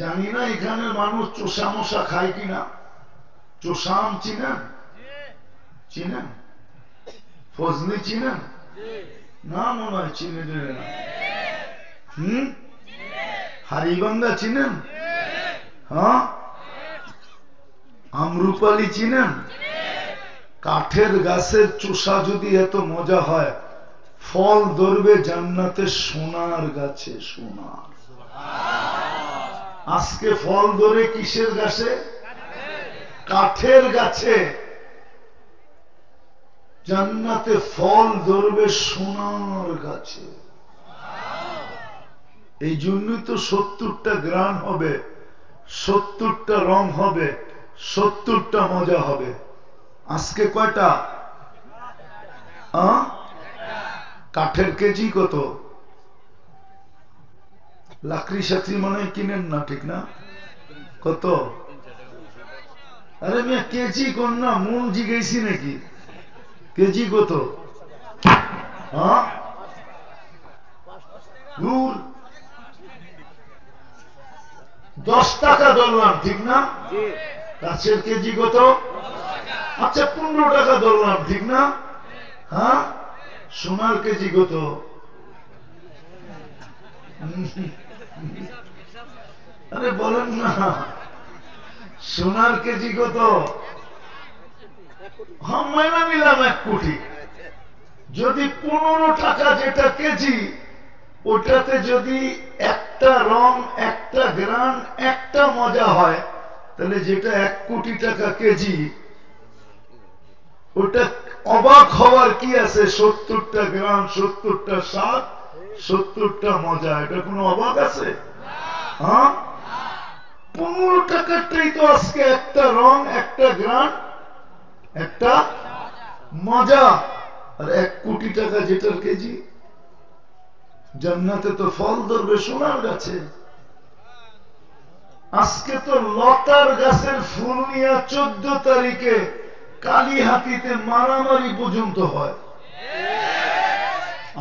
জানি না এখানে মানুষ চোষা মশা খায় কিনা। চোষাম চিনেন? চিনেন? ফজলি চিনেন না? মনে হয় চিনে না। হারিবাঙ্গা চিনেন? হ্যাঁ। আমরুপালি চিনেন? কাঠের গাছের চোষা যদি এত মজা হয়, ফল ধরবে জান্নাতে সোনার গাছে। সোনার। আজকে ফল ধরে কিসের গাছে? কাঠের গাছে। জান্নাতে ফল ধরবে সোনার গাছে। এই জন্যই তো 70টা গ্রাম হবে, 70টা রং হবে, 70টা মজা হবে। আজকে কয়টা? কাঠের কেজি কত? লাকড়ি সাকড়ি মনে কিনেন না, ঠিক না? কত? আরে মিয়া কেজি কোন না, মূল জিগেছি নাকি? কেজি কত? 10 টাকা ধরলাম, ঠিক না? গাছের কেজি কত? আচ্ছা 15 টাকা ধরলাম, ঠিক না? হ্যাঁ। সোনার কেজি কত? আরে বলেন না, সোনার কেজি কত? মাইনা নিলাম 1 কোটি। যদি 15 টাকা যেটা কেজি, ওটাতে যদি একটা রং, একটা গ্রান, একটা মজা হয়, তাহলে যেটা 1 কোটি টাকা কেজি, ওটা অবাক হওয়ার কি আছে? 70টা গ্রাম, 70টা স্বাদ, 70টা মজা, এটা কোনো অবাক আছে? হ্যাঁ। 15 টাকারটাই তো আজকে একটা রং, একটা গ্রান, একটা মজা। আর 1 কোটি টাকা যেটার কেজি। জান্নাতে তো ফল ধরবে সোনার গাছে। আজকে তো লতার গাছের ফুল নিয়ে 14 তারিখে কালীহাতিতে মারামারি পর্যন্ত হয়।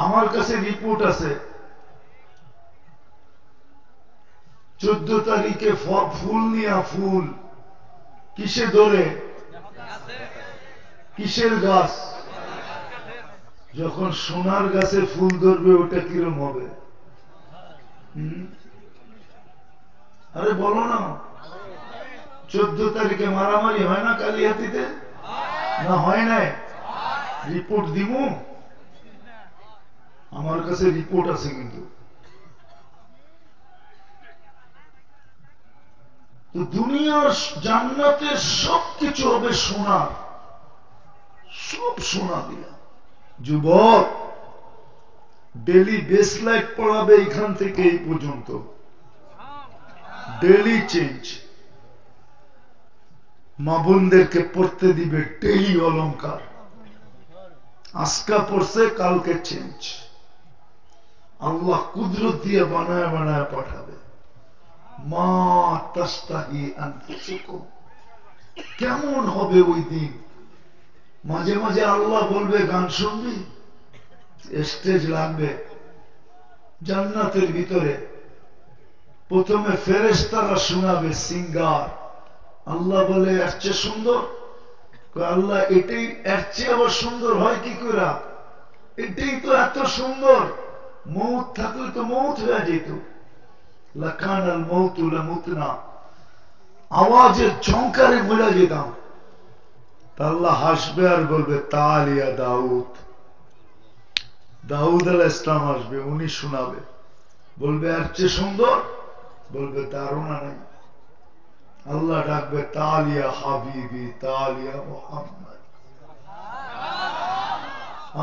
আমার কাছে রিপোর্ট আছে। 14 তারিখে ফুল নিয়ে, ফুল কিসে ধরে? কিসের গাছ? যখন সোনার গাছে ফুল ধরবে ওটা কিরম হবে? আরে বলো না। 14 তারিখে মারামারি হয় না কালীহাতিতে? না হয় নাই? রিপোর্ট দিব? আমার কাছে রিপোর্ট আছে। কিন্তু তো দুনিয়ার জান্নাতে সবকিছু হবে সোনার, সব সোনা দিয়া। যুবক ডেলি বেস লাইট পড়াবে এখান থেকে এই পর্যন্ত, ডেলি চেঞ্জ। মা বোনদেরকে পড়তে দিবে ডেলি অলংকার। আজকা পড়ছে, কালকে চেঞ্জ। আল্লাহ কুদরত দিয়ে বানায় বানায় পাঠাবে। মা তাস্তাহি আনফুসুকুম। কেমন হবে ওই দিন? মাঝে মাঝে আল্লাহ বলবে গান শুনবি? স্টেজ লাগবে জান্নাতের ভিতরে। প্রথমে ফেরেশতারা শোনাবে সিঙ্গার। আল্লাহ বলে এর চেয়ে সুন্দর? আল্লাহ এটাই, এর চেয়ে আবার সুন্দর হয় কি করে? এটাই তো এত সুন্দর। মৌত থাকলে তো মৌত হয়ে যেত। লাকানাল মৌতু লামুতনা। আওয়াজের ঝংকারে মরে যেতাম। আল্লাহ হাসবে আর বলবে তালিয়া দাউদ। দাউদ আলাইহিস ইসলাম আসবে, উনি শোনাবে। বলবে এর চেয়ে সুন্দর? বলবে ধারণা নাই। আল্লাহ ডাকবে তালিয়া হাবিবি, তালিয়া মুহাম্মদ।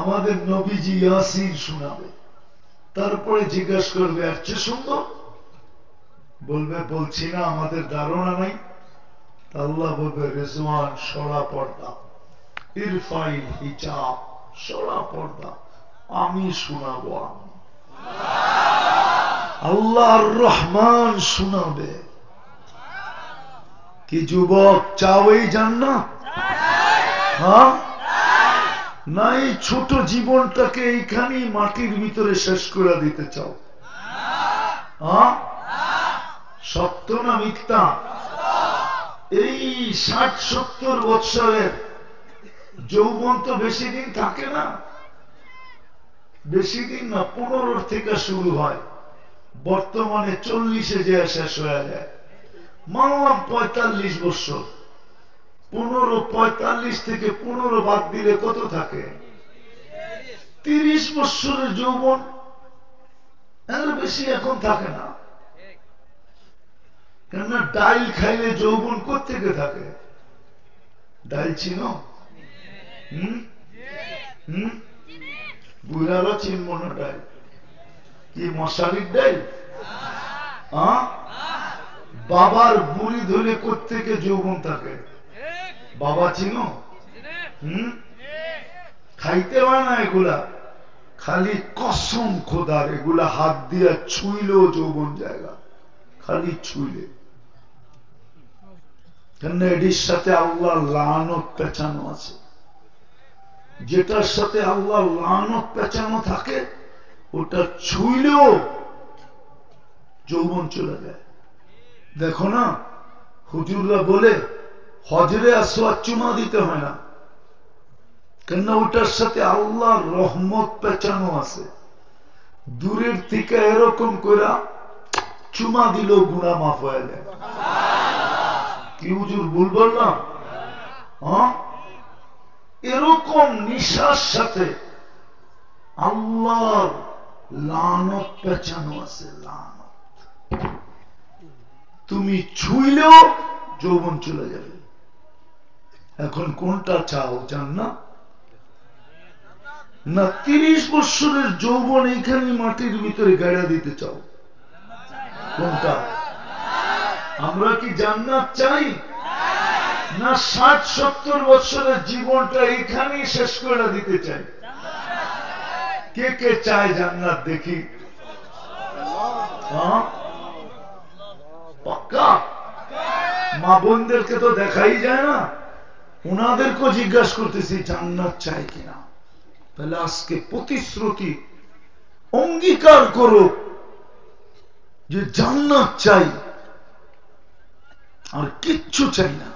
আমাদের নবীজি ইয়াসিন শোনাবে। তারপরে জিজ্ঞাসা করবে এর চেয়ে সুন্দর? বলবে বলছি না, আমাদের ধারণা নাই। আল্লাহ বলবে রিজওয়ান সরা পর্দা, ইরফাইল হিজাব, সরা পর্দা, আমি শোনাবো। আমি আল্লাহর রহমান শোনাবে। কি যুবক চাও এই জান্নাত? হ্যাঁ না, এই ছোট জীবনটাকে এইখানেই মাটির ভিতরে শেষ করে দিতে চাও? হ্যাঁ, সত্য না মিথ্যা? এই 60-70 বৎসরের যৌবন তো বেশি দিন থাকে না, বেশি দিন না, 15 থেকে শুরু হয়, বর্তমানে 40-এ যে শেষ হয়ে যায়। মানলাম 45 বছর, 45 থেকে 15 বাদ দিলে কত থাকে? 30 বছরের যৌবন, এর বেশি এখন থাকে না। কেননা ডাইল খাইলে যৌবন কোত্থেকে থাকে? ডাইল চিনো? বুড়ারা চিনব না ডাইল? কি মশারির ডাইল? বাবার বুড়ি ধরে কোত্থেকে যৌবন থাকে? বাবা চিনো? খাইতে হয় না এগুলা, খালি কসম খোদার, এগুলা হাত দিয়া ছুইলেও যৌবন জায়গা, খালি ছুইলে। কেন এটির সাথে আল্লাহ লানত পেঁচানো আছে। যেটার সাথে আল্লাহ লানত পেঁচানো থাকে ওটা ছুইলেও যৌবন চলে যায়। দেখো না, হুজুররা বলে হজরে আসওয়াদ চুমা দিতে হয় না, কেন ওটার সাথে আল্লাহর রহমত পেঁচানো আছে। দূরের থেকে এরকম করে চুমা দিলেও গুনাহ মাফ হয়ে যায়। কি হুজুর ভুল বললাম? এরকম নিশার সাথে আল্লাহর লানত পেঁচানো আছে, লানত। তুমি ছুইলেও যৌবন চলে যাবে। এখন কোনটা চাও? জান্নাত না 30 বছরের যৌবন এইখানে মাটির ভিতরে গাড়া দিতে চাও? কোনটা? আমরা কি জান্নাত চাই না 60-70 বছরের জীবনটা এইখানেই শেষ করে দিতে চাই? কে কে চায় জান্নাত? দেখি পাক্কা? মা বোনদেরকে তো দেখাই যায় না, ওনাদেরকেও জিজ্ঞাসা করতেছি জান্নাত চাই কিনা। তাহলে আজকে প্রতিশ্রুতি অঙ্গীকার করো যে জান্নাত চাই, আর কিচ্ছু চাই না।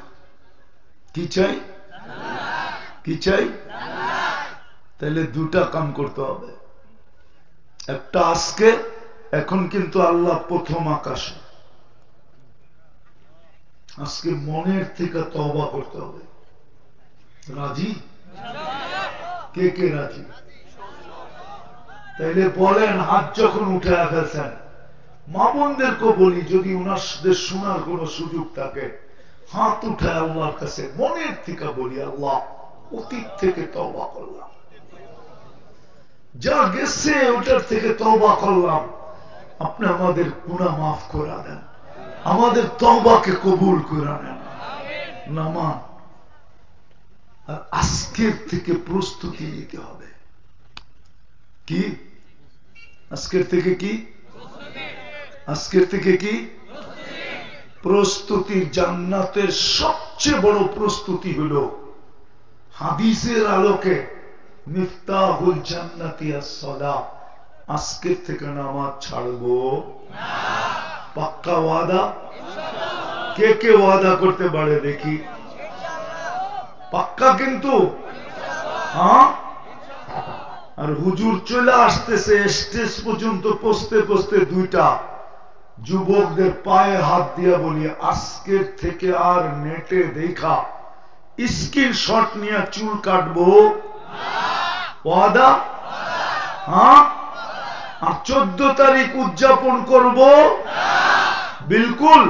কি চাই? কি চাই? তাহলে দুটা কাম করতে হবে। একটা আজকে, এখন কিন্তু আল্লাহ প্রথম আকাশে, আজকে মনের থেকে তওবা করতে হবে। রাজি? কে কে রাজি? তাইলে বলেন, হাত যখন উঠে ফেলছেন, মা বোনদেরকে বলি যদি ওনাদের শোনার কোন সুযোগ থাকে, হাত উঠে আল্লাহর কাছে মনের থেকে বলি, আল্লাহ অতীত থেকে তওবা করলাম, যা গেছে ওটার থেকে তওবা করলাম, আপনি আমাদের গুনাহ মাফ করে দেন, আমাদের তওবাকে কবুল করে নেন। নামান। আর আজকের থেকে প্রস্তুতি নিতে হবে। কি আজকের থেকে? কি আজকের থেকে? কি প্রস্তুতি? জান্নাতের সবচেয়ে বড় প্রস্তুতি হলো হাদিসের আলোকে মিফতাহুল জান্নাতি আস-সালাহ। আজকের থেকে নামাজ ছাড়বো না। পাক্কা ওয়াদা? কে কে ওয়াদা করতে পারে দেখি? পাক্কা কিন্তু? হ্যাঁ। আর হুজুর চলে আসতেছে, স্টেজ পর্যন্ত পৌঁছতে পৌঁছতে দুইটা যুবকদের পায়ে হাত দিয়া বলি, আজকের থেকে আর নেটে দেখা স্ক্রিনশট নিয়ে চুল কাটবো ওয়াদা? হ্যাঁ। আর 14 তারিখ উদযাপন করব বিলকুল?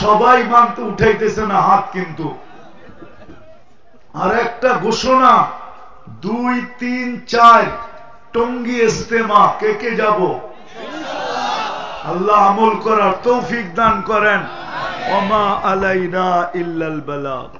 সবাই মানতে উঠাইতেছে না হাত কিন্তু। আর একটা ঘোষণা, 2, 3, 4 টঙ্গী ইজতেমা, কে কে যাব? আল্লাহ আমল করার তৌফিক দান করেন। ওমা আলাইনা ইল্লাল বালাগ।